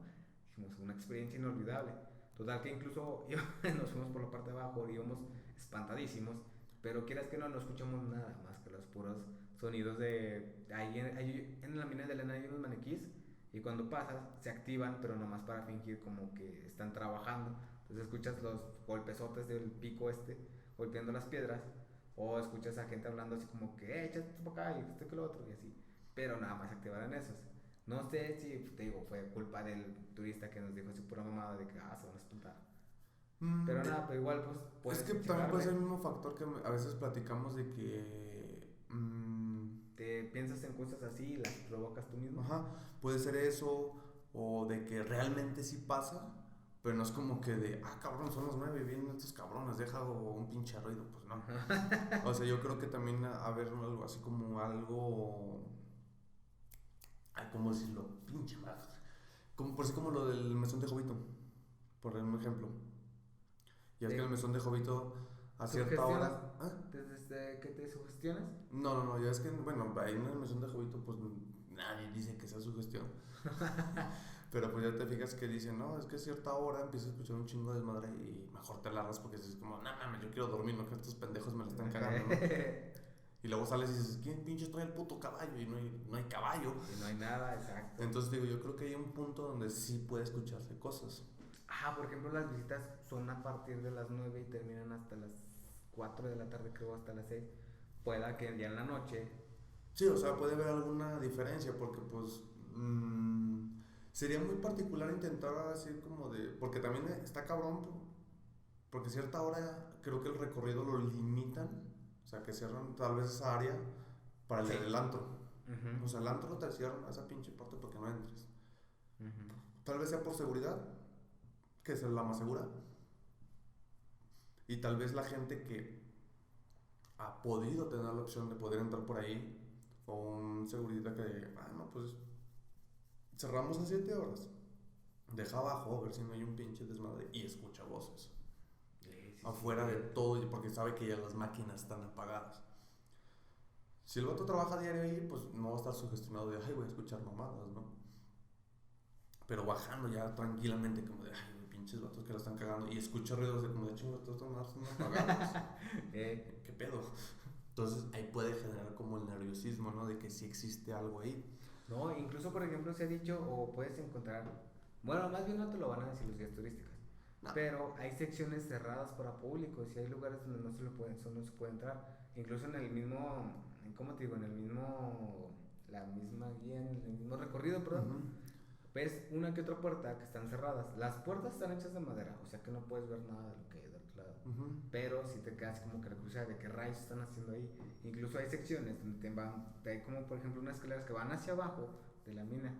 Dijimos, una experiencia inolvidable. Total que incluso nos fuimos por la parte de abajo, íbamos espantadísimos, pero quieras que no escuchamos nada más que los puros sonidos de... Ahí en la mina de Elena hay unos maniquís y cuando pasas se activan, pero nomás para fingir como que están trabajando. Entonces escuchas los golpezotes del pico golpeando las piedras, o escuchas a gente hablando así como que, échate para acá y esto que lo otro y así, pero nada más se activaran esos. No sé si, te digo, fue culpa del turista que nos dijo así pura mamada de que, se van a espantar. Pero nada, pero igual pues... Es que también puede ser el mismo factor que a veces platicamos de que... te piensas en cosas así y las provocas tú mismo. Ajá, puede ser eso, o de que realmente sí pasa, pero no es como que de, cabrón, son las 9 y vienen estos cabrones, deja un pinche ruido, pues no. O sea, yo creo que también haber algo así como algo... ¿Cómo decirlo? Pinche madre. Por así como lo del mesón de Jovito, por un ejemplo. Y es que el mesón de Jovito a cierta hora... ¿Desde que te sugestionas? No, ya es que, bueno, ahí en el mesón de Jovito pues nadie dice que sea sugestión. Pero pues ya te fijas que dicen, no, es que a cierta hora empiezas a escuchar un chingo de desmadre y mejor te largas porque dices como, no mames, yo quiero dormir, no que estos pendejos me la están cagando, ¿no? Y luego sales y dices, ¿quién pinche trae el puto caballo? Y no hay caballo. Y no hay nada, exacto. Entonces digo, yo creo que hay un punto donde sí puede escucharse cosas. Por ejemplo, las visitas son a partir de las 9 y terminan hasta las 4 de la tarde, creo, hasta las 6. Pueda que ya en la noche. Sí, o sea, puede haber alguna diferencia porque pues sería muy particular intentar así como de... Porque también está cabrón, porque a cierta hora creo que el recorrido lo limitan, o sea, que cierran tal vez esa área para el del antro. Uh-huh. O sea, el antro te cierran a esa pinche parte para que no entres. Uh-huh. Tal vez sea por seguridad, que es la más segura. Y tal vez la gente que ha podido tener la opción de poder entrar por ahí, o un seguridad que, no, pues cerramos a 7 horas. Deja abajo a ver si no hay un pinche desmadre y escucha voces. Sí, afuera de todo, porque sabe que ya las máquinas están apagadas. Si el vato trabaja diario ahí, pues no va a estar sugestionado de, ay, voy a escuchar mamadas, ¿no? Pero bajando ya tranquilamente, como de, ay, pinches vatos que la están cagando, y escucha ruidos de como de, chingo, todos están apagados. ¿Qué pedo? Entonces ahí puede generar como el nerviosismo, ¿no? De que sí existe algo ahí. No, incluso por ejemplo se ha dicho o puedes encontrar, bueno, más bien no te lo van a decir los guías turísticos, no. Pero hay secciones cerradas para público, y hay lugares donde no se puede entrar, incluso en el mismo, ¿cómo te digo? En el mismo, la misma guía, en el mismo recorrido, perdón. Uh-huh. Ves una que otra puerta que están cerradas. Las puertas están hechas de madera, o sea que no puedes ver nada de lo que hay del otro lado. Uh-huh. Pero si te quedas como que la curiosidad de qué rayos están haciendo ahí. Incluso hay secciones donde hay como por ejemplo unas escaleras que van hacia abajo de la mina.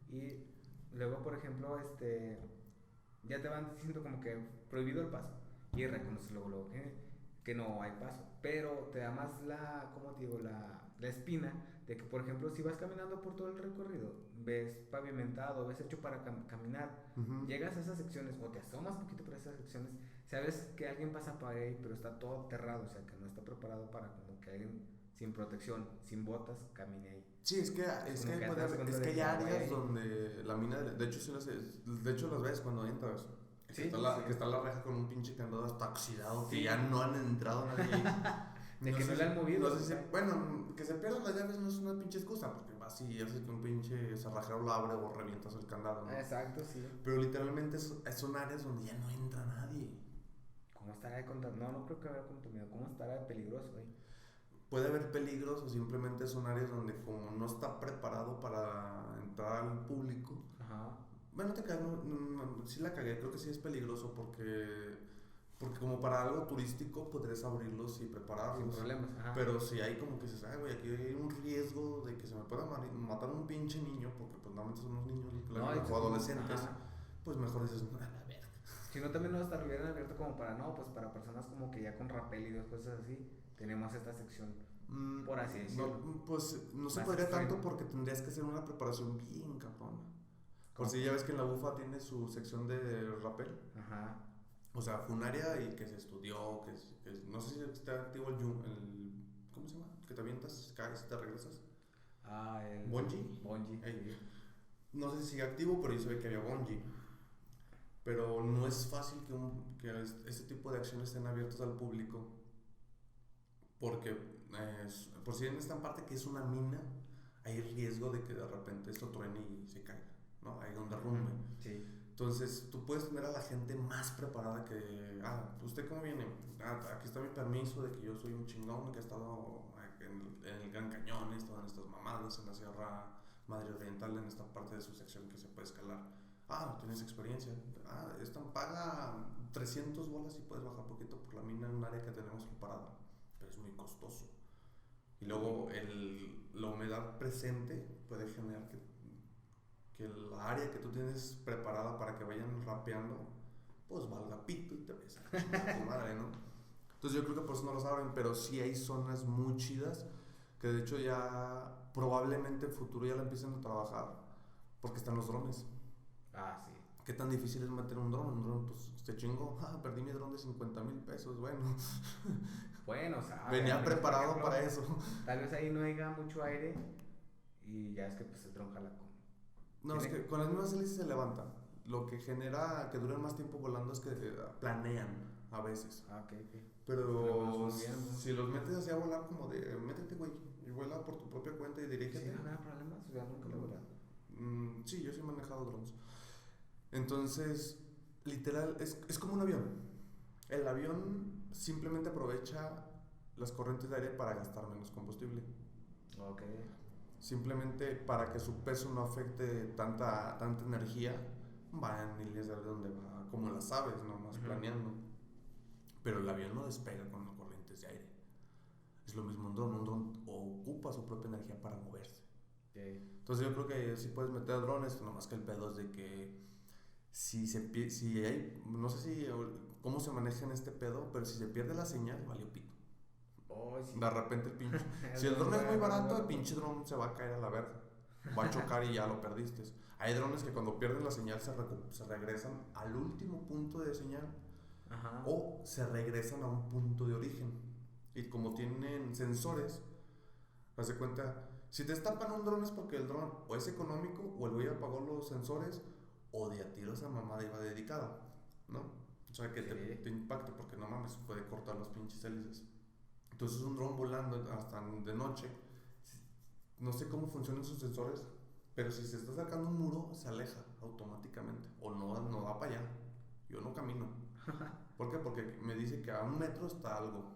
Y luego por ejemplo ya te van diciendo como que prohibido el paso. Y reconoces luego que no hay paso. Pero te da más ¿cómo te digo? La espina de que por ejemplo si vas caminando por todo el recorrido, ves pavimentado, ves hecho para caminar, uh-huh. Llegas a esas secciones o te asomas poquito por esas secciones, sabes que alguien pasa por ahí, pero está todo aterrado, o sea que no está preparado para como que alguien sin protección, sin botas, camine ahí. Sí, es que hay áreas donde la mina, de hecho las ves cuando entras. Sí, que está la reja con un pinche candado hasta oxidado, sí. Que ya no han entrado nadie. De no que no le han movido. No sé si, bueno, que se pierdan las llaves no es una pinche excusa, porque vas y haces que un pinche cerrajero lo abre o revientas el candado, ¿no? Exacto, sí. Pero literalmente son áreas donde ya no entra nadie. ¿Cómo estará de contaminado? No creo que haya contaminado. ¿Cómo estará de peligroso, güey? Puede haber peligros o simplemente son áreas donde como no está preparado para entrar al público. Ajá. Bueno, te cagué, sí la cagué, creo que sí es peligroso porque como para algo turístico podrías abrirlos y prepararlos. Sin problemas, ajá. Pero si hay como que dices, güey, aquí hay un riesgo de que se me pueda matar un pinche niño, porque pues normalmente son unos niños o adolescentes, ajá. Pues mejor dices, no, a la verga. Si no, también no va a estar bien abierto como para personas como que ya con rappel y cosas así, tenemos esta sección, por así decirlo. No, pues no se podría tanto porque tendrías que hacer una preparación bien cabrona. Por si ya ves que en la UFA tiene su sección de rappel. Ajá. O sea, fue un área y que se estudió, no sé si está activo el ¿cómo se llama? Que te avientas, caes y te regresas. El bungee. Sí. No sé si sigue activo, pero yo sabía que había bungee. Pero no es fácil que este tipo de acciones estén abiertas al público. Porque por si en esta parte que es una mina, hay riesgo de que de repente esto truene y se caiga, ¿no? Hay un derrumbe. Sí. Entonces, tú puedes tener a la gente más preparada que, ¿usted cómo viene? Aquí está mi permiso de que yo soy un chingón que ha estado en el Gran Cañón, he estado en estas mamadas, en la Sierra Madre Oriental, en esta parte de su sección que se puede escalar. Tienes experiencia. Esta paga 300 bolas y puedes bajar poquito por la mina en un área que tenemos preparada, pero es muy costoso. Y luego la humedad presente puede generar que la área que tú tienes preparada para que vayan rapeando, pues valga pito y te ves a chingar tu madre, ¿no? Entonces yo creo que por eso no lo saben, pero sí hay zonas muy chidas que de hecho ya probablemente en futuro ya la empiecen a trabajar porque están los drones. Sí. ¿Qué tan difícil es meter un dron? Un dron, pues se chingó, perdí mi dron de 50,000 pesos, bueno. Bueno, o sea, venía preparado ejemplo, para eso. Tal vez ahí no haya mucho aire y ya es que pues el dron jala con No, es que con las mismas hélices se levantan. Lo que genera que duren más tiempo volando es que planean a veces. Ah, ok, ok. Pero Muy bien, ¿no? si los metes así a volar como de, métete, güey, y vuela por tu propia cuenta y Sí, dirígete. no hay problemas, o sea, nunca lo he logrado. Sí, yo sí he manejado drones. Entonces, literal, es como un avión. El avión simplemente aprovecha las corrientes de aire para gastar menos combustible. Ok. Simplemente para que su peso no afecte tanta energía, va en líneas de donde va, como las aves, nomás planeando. Pero el avión no despega con las corrientes de aire. Es lo mismo un dron ocupa su propia energía para moverse. Okay. Entonces yo creo que sí puedes meter drones, nomás que el pedo es de que si hay, no sé si cómo se maneja en este pedo, pero si se pierde la señal, valió pito. Oh, sí. De repente el pinche, si el dron es muy barato, el pinche dron se va a caer a la verga, va a chocar y ya lo perdiste. Hay drones que cuando pierden la señal se regresan al último punto de señal. Ajá. O se regresan a un punto de origen. Y como tienen sensores, haz de cuenta, si te estampan un dron es porque el dron o es económico o el güey apagó los sensores o de a tiro esa mamada iba dedicada, ¿no? O sea, que Sí. te impacte porque no mames, puede cortar los pinches hélices. Entonces un dron volando hasta de noche, no sé cómo funcionan sus sensores, pero si se está sacando un muro, se aleja automáticamente o no va para allá. Yo no camino. ¿Por qué? Porque me dice que a 1 metro está algo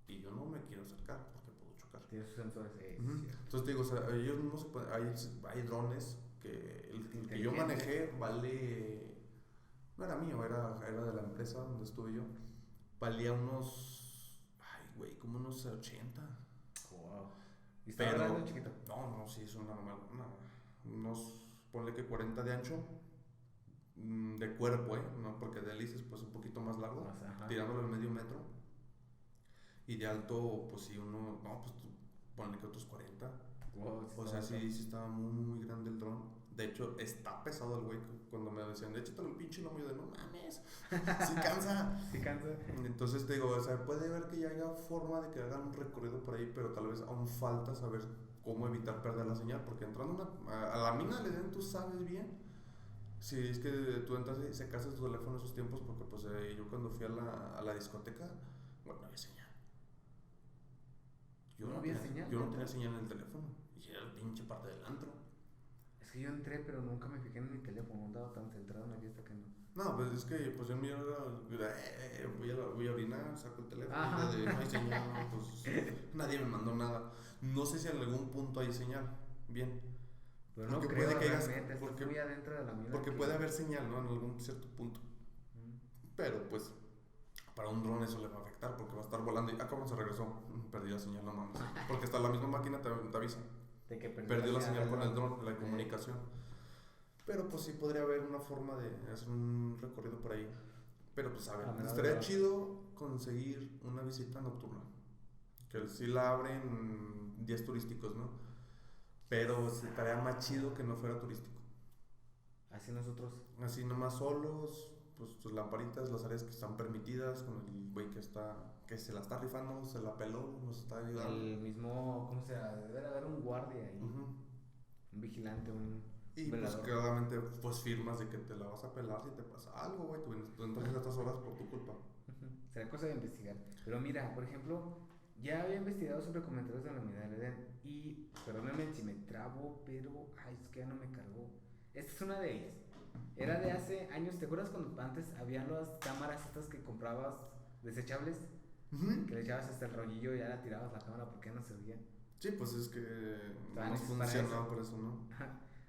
y yo no me quiero acercar porque puedo chocar. Tiene sus sensores, Entonces te digo, o sea, ellos mismos se pueden, hay drones que el que yo manejé vale, no era mío, era de la empresa donde estuve yo, valía unos, ay güey, como unos 80. Wow. ¿Y está Pero, grande o chiquito? no, sí, es una normal, unos, ponle que 40 de ancho, de cuerpo, ¿no? Porque de hélices pues un poquito más largo, tirándolo en medio metro. Y de alto, pues sí, uno, no, pues ponle que otros 40. Wow, O sea, sí estaba muy, muy grande el dron. De hecho, está pesado el güey. Cuando me decían, échatelo el pinche lomo, yo de no mames, sí cansa. Sí cansa. Entonces te digo, o sea, puede ver que ya haya forma de que hagan un recorrido por ahí, pero tal vez aún falta saber cómo evitar perder la señal. Porque entrando a la mina le den, tú sabes bien. Si es que tú entras y se casas tu teléfono en esos tiempos, porque pues yo cuando fui a la discoteca, bueno, no había señal. ¿No había señal? Yo no tenía señal en el teléfono. Y era el pinche parte del antro. Es que yo entré, pero nunca me fijé en mi teléfono. Andaba tan centrado en la fiesta que no. No, pues es que pues yo en mi hora voy a orinar, saco el teléfono, Ajá. no hay señal, pues nadie me mandó nada. No sé si en algún punto hay señal. Bien. Pero no Porque creo puede que realmente, estás muy adentro de la mina. porque puede haber señal, ¿no? En algún cierto punto. Pero pues para un dron eso le va a afectar porque va a estar volando y cómo se regresó, perdí la señal, no mames. Porque hasta la misma máquina te avisa. De que Perdió la señal con el dron, la comunicación. Pero pues sí podría haber una forma de hacer un recorrido por ahí. Pero pues a ver, estaría chido conseguir una visita nocturna. Que sí la abren días turísticos, ¿no? Pero estaría más chido que no fuera turístico. Así nosotros. Así nomás solos, pues tus lamparitas, las áreas que están permitidas, con el güey que se la está rifando, se la peló, nos está ayudando. El mismo, ¿cómo se llama? Debe haber un guardia ahí. Un vigilante, un y velador. Pues claramente pues firmas de que te la vas a pelar si te pasa algo, güey. Tú entras a estas horas por tu culpa. Será cosa de investigar. Pero mira, por ejemplo, ya había investigado sobre comentarios de la mina del Edén. Y, perdóname si me trabo, pero, ay, es que ya no me cargó. Esta es una de ellas. Era de hace años, ¿te acuerdas cuando antes habían las cámaras estas que comprabas desechables? Que le echabas hasta el rollillo y ya la tirabas la cámara porque ya no servía. Sí, pues es que no funcionaba por eso, ¿no?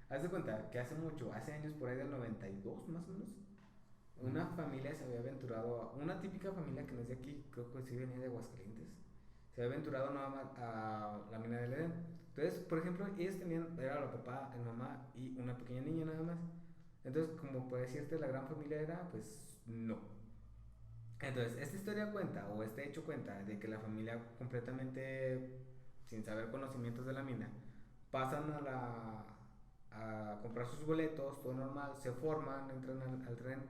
Haz de cuenta que hace mucho, hace años por ahí del 92 más o menos, una familia se había aventurado, una típica familia que no es de aquí, creo que sí venía de Aguascalientes, se había aventurado a la mina del Edén. Entonces, por ejemplo, ellos tenían, era el papá, el mamá y una pequeña niña nada más. Entonces, como puede decirte, la gran familia era, pues, no. Entonces, esta historia cuenta, o este hecho cuenta, de que la familia completamente, sin saber conocimientos de la mina, pasan a comprar sus boletos, todo normal, se forman, entran al tren,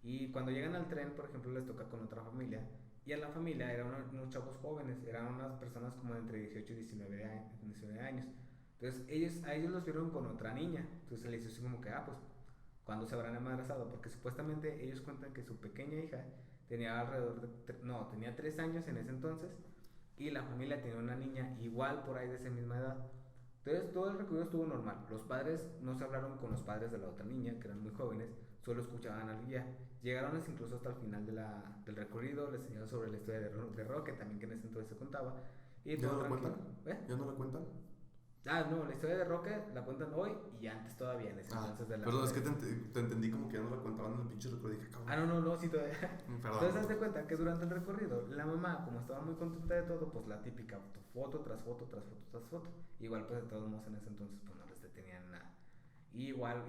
y cuando llegan al tren, por ejemplo, les toca con otra familia, y a la familia eran unos chavos jóvenes, eran unas personas como de entre 18 y 19 años. Entonces a ellos los vieron con otra niña. Entonces se les hizo así como que, pues, ¿cuándo se habrán embarazado? Porque supuestamente ellos cuentan que su pequeña hija tenía alrededor de, no, tenía 3 años en ese entonces y la familia tenía una niña igual por ahí de esa misma edad. Entonces todo el recorrido estuvo normal. Los padres no se hablaron con los padres de la otra niña, que eran muy jóvenes, solo escuchaban al guía. Llegaron incluso hasta el final del recorrido, les enseñaron sobre la historia de Roque, también que en ese entonces se contaba. Y ¿Ya todo no la tranquilo. cuentan? ¿Eh? ¿Ya no la cuentan? No, la historia de Roque la cuentan hoy y antes todavía, en ese entonces de la... Perdón, es que te entendí como que ya no la contaban en el pinche recuerdo. Dije, cabrón. No, sí, todavía. Perdón. Entonces, haz de cuenta que durante el recorrido, la mamá, como estaba muy contenta de todo, pues la típica foto tras foto, tras foto, tras foto. Igual, pues de todos modos en ese entonces, pues no les detenían nada. Y igual,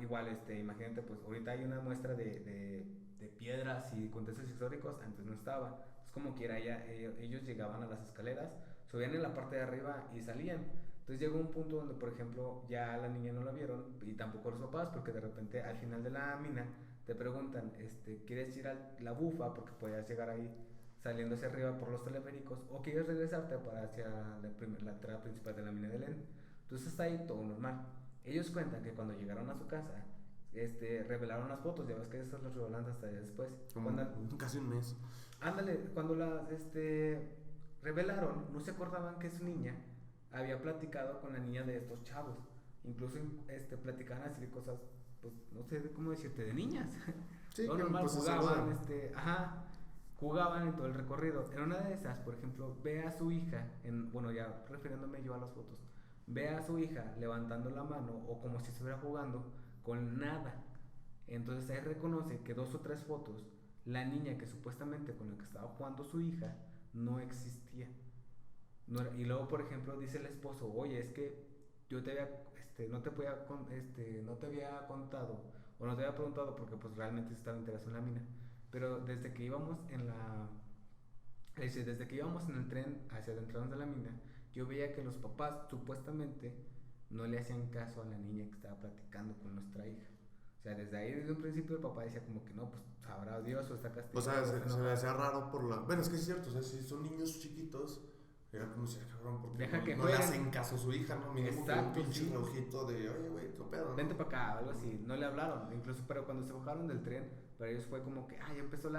imagínate, pues ahorita hay una muestra de piedras y contextos históricos, antes no estaba. Es como quiera, ellos llegaban a las escaleras, subían en la parte de arriba y salían. Entonces llegó un punto donde, por ejemplo, ya a la niña no la vieron y tampoco los papás, porque de repente al final de la mina te preguntan, ¿quieres ir a la bufa? Porque podías llegar ahí saliendo hacia arriba por los teleféricos, o quieres regresarte para hacia la entrada principal de la mina de Len. Entonces está ahí todo normal. Ellos cuentan que cuando llegaron a su casa, revelaron las fotos, ya ves que esas las revelan hasta después. Casi un mes. Ándale, cuando las revelaron, no se acordaban que su niña había platicado con la niña de estos chavos. Incluso platicaban así de cosas, pues no sé cómo decirte, de niñas. Sí, todo normal, pues jugaban, jugaban en todo el recorrido. En una de esas, por ejemplo, ve a su hija, bueno, ya refiriéndome yo a las fotos, ve a su hija levantando la mano o como si estuviera jugando con nada. Entonces ahí reconoce que 2 o 3 fotos, la niña que supuestamente con la que estaba jugando su hija no existía. Y luego, por ejemplo, dice el esposo, oye, es que yo te había, no te había contado o no te había preguntado porque pues realmente estaba interesado en la mina, pero desde que íbamos en el tren hacia adentro de la mina, yo veía que los papás supuestamente no le hacían caso a la niña que estaba platicando con nuestra hija. O sea, desde ahí, desde un principio, el papá decía como que no, pues sabrá Dios o está castigado. O sea, se le hacía raro por la... Bueno, es que es cierto, o sea, si son niños chiquitos, era como si, cabrón, porque deja que no le hacen caso a su hija, ¿no? Mínimo que un pinche relojito de, oye, güey, tu pedo, ¿no? Vente para acá, algo así. No le hablaron, incluso, pero cuando se bajaron del tren, para ellos fue como que, ya empezó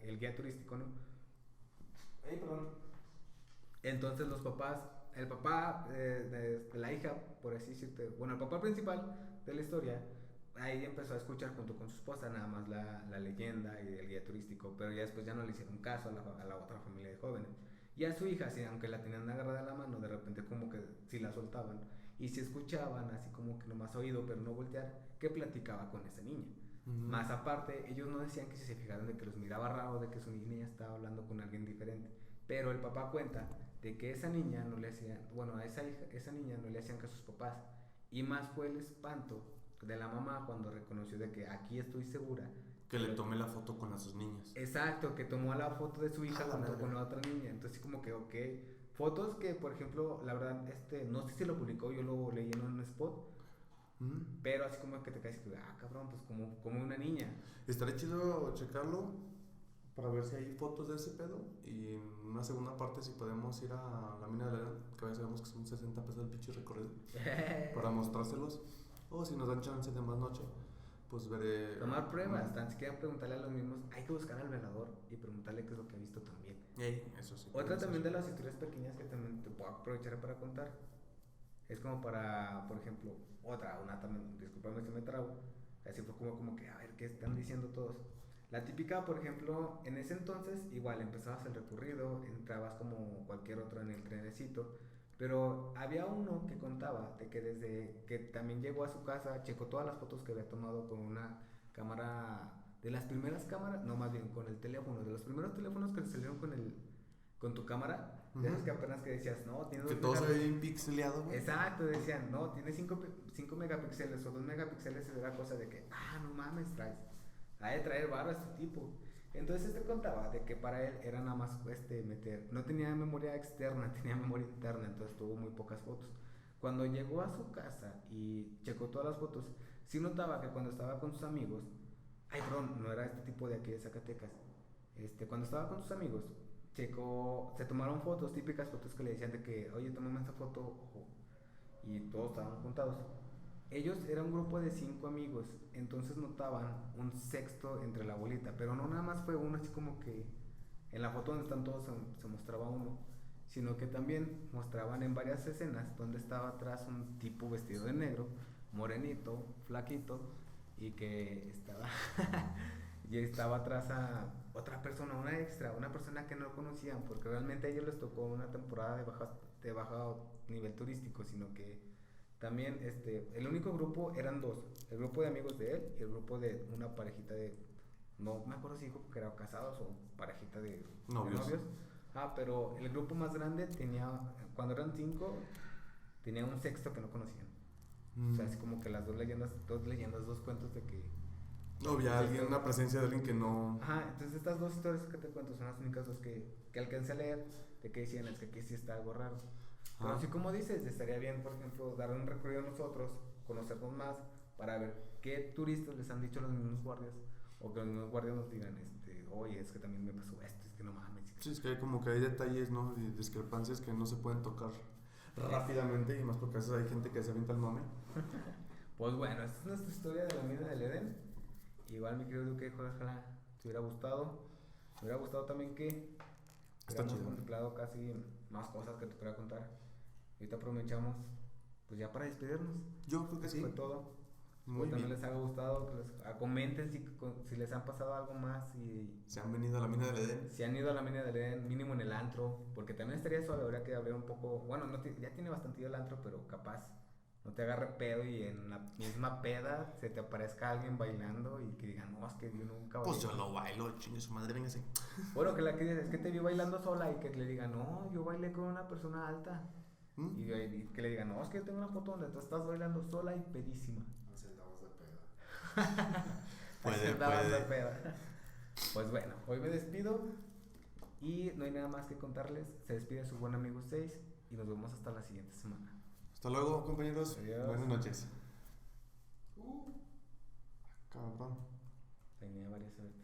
el guía turístico, ¿no? Perdón. Entonces los papás, el papá de la hija, por así decirte, bueno, el papá principal de la historia, ahí empezó a escuchar junto con su esposa nada más la leyenda y el guía turístico, pero ya después ya no le hicieron caso a la otra familia de jóvenes. Y a su hija, sí, aunque la tenían agarrada en la mano, de repente como que sí la soltaban y se escuchaban así como que nomás oído, pero no voltear, que platicaba con esa niña. Más aparte, ellos no decían que si se fijaron de que los miraba raro, de que su niña estaba hablando con alguien diferente. Pero el papá cuenta de que esa niña no le hacía, bueno, a esa niña no le hacían caso a sus papás. Y más fue el espanto de la mamá cuando reconoció de que aquí estoy segura. Que le tomé la foto con las dos niñas. Exacto, que tomó la foto de su hija junto con la otra niña. Entonces como que, ok. Fotos que, por ejemplo, la verdad, no sé si lo publicó, yo lo leí en un spot. Pero así como que te caes, cabrón, pues como una niña. Estaría chido checarlo para ver si hay fotos de ese pedo. Y en una segunda parte, si podemos ir a la mina de Lerán, que ya sabemos que son 60 pesos el pinche recorrido, para mostrárselos. O si nos dan chance de más noche, pues veré. Tomar pruebas, tan siquiera preguntarle a los mismos. Hay que buscar al velador y preguntarle qué es lo que ha visto también. Eso sí. Otra también de las historias pequeñas que también te puedo aprovechar para contar. Es como para, por ejemplo, una también, discúlpame si me trago. Así fue como que, a ver, ¿qué están diciendo todos? La típica, por ejemplo, en ese entonces, igual empezabas el recorrido, entrabas como cualquier otro en el trenecito, pero había uno que contaba de que desde que también llegó a su casa, checó todas las fotos que había tomado con una cámara, de las primeras cámaras, no, más bien con el teléfono, de los primeros teléfonos que salieron con tu cámara, de esos que apenas que decías, no, tiene que todo se ve bien pixeleado, güey. Exacto, decían, no, tiene 5 megapíxeles o 2 megapíxeles, y era cosa de que, no mames, ha de traer varo a este tipo. Entonces contaba de que para él era nada más meter, no tenía memoria externa, tenía memoria interna, entonces tuvo muy pocas fotos. Cuando llegó a su casa y checó todas las fotos, sí notaba que cuando estaba con sus amigos, perdón, no era este tipo de aquí de Zacatecas, cuando estaba con sus amigos, se tomaron fotos, típicas fotos que le decían de que, oye, tómame esta foto, y todos estaban juntados. Ellos eran un grupo de 5 amigos, entonces notaban un sexto entre la bolita, pero no nada más fue uno, así como que en la foto donde están todos se mostraba uno, sino que también mostraban en varias escenas donde estaba atrás un tipo vestido de negro, morenito, flaquito, y que estaba y estaba atrás a otra persona, una extra, una persona que no conocían, porque realmente a ellos les tocó una temporada de bajo nivel turístico, sino que también el único grupo eran dos, el grupo de amigos de él y el grupo de una parejita de, no me acuerdo si dijo que eran casados o parejita de Novios. Ah, pero el grupo más grande tenía, cuando eran 5, tenía un sexto que no conocían. O sea, es como que las dos leyendas, dos cuentos de que... No, había alguien, una presencia de alguien que no... Ajá, entonces estas dos historias que te cuento son las únicas dos que alcancé a leer, de que decían, es que aquí sí está algo raro. Pero así como dices, estaría bien, por ejemplo, dar un recorrido a nosotros, conocernos más, para ver qué turistas les han dicho los mismos guardias, o que los mismos guardias nos digan, oye, es que también me pasó esto, es que no mames. Sí, es que hay como que hay detalles, ¿no? Y discrepancias que no se pueden tocar rápidamente, y más porque a veces hay gente que se avienta el mame. Pues bueno, esta es nuestra historia de la mina del Edén. Igual mi querido Duque, ojalá te hubiera gustado. Me hubiera gustado también que Está hubiéramos chido. contemplado casi más cosas que te pudiera contar. Ahorita aprovechamos, pues ya para despedirnos. Yo creo que Eso sí. fue todo. Muy Espero también bien. les haya gustado, que comenten si les han pasado algo más y Se han venido a la mina del Edén. si han ido a la mina del Edén, mínimo en el antro, porque también estaría suave, habría que hablar un poco, bueno, ya tiene bastante el antro, pero capaz no te agarre pedo y en la misma peda se te aparezca alguien bailando y que digan, no, es que yo nunca bailé. Pues yo lo bailo, chingue su madre, véngase. Bueno, que la que dices, es que te vi bailando sola y que le digan, no, yo bailé con una persona alta. ¿Mm? Y que le digan, no, es que yo tengo una foto donde tú estás bailando sola y pedísima. Así andamos de peda. Así andabas de Puede. peda. Pues bueno, hoy me despido y no hay nada más que contarles. Se despide su buen amigo 6 y nos vemos hasta la siguiente semana. Hasta luego, compañeros. Adiós. Buenas noches. Cabrón. Tenía varias suertes.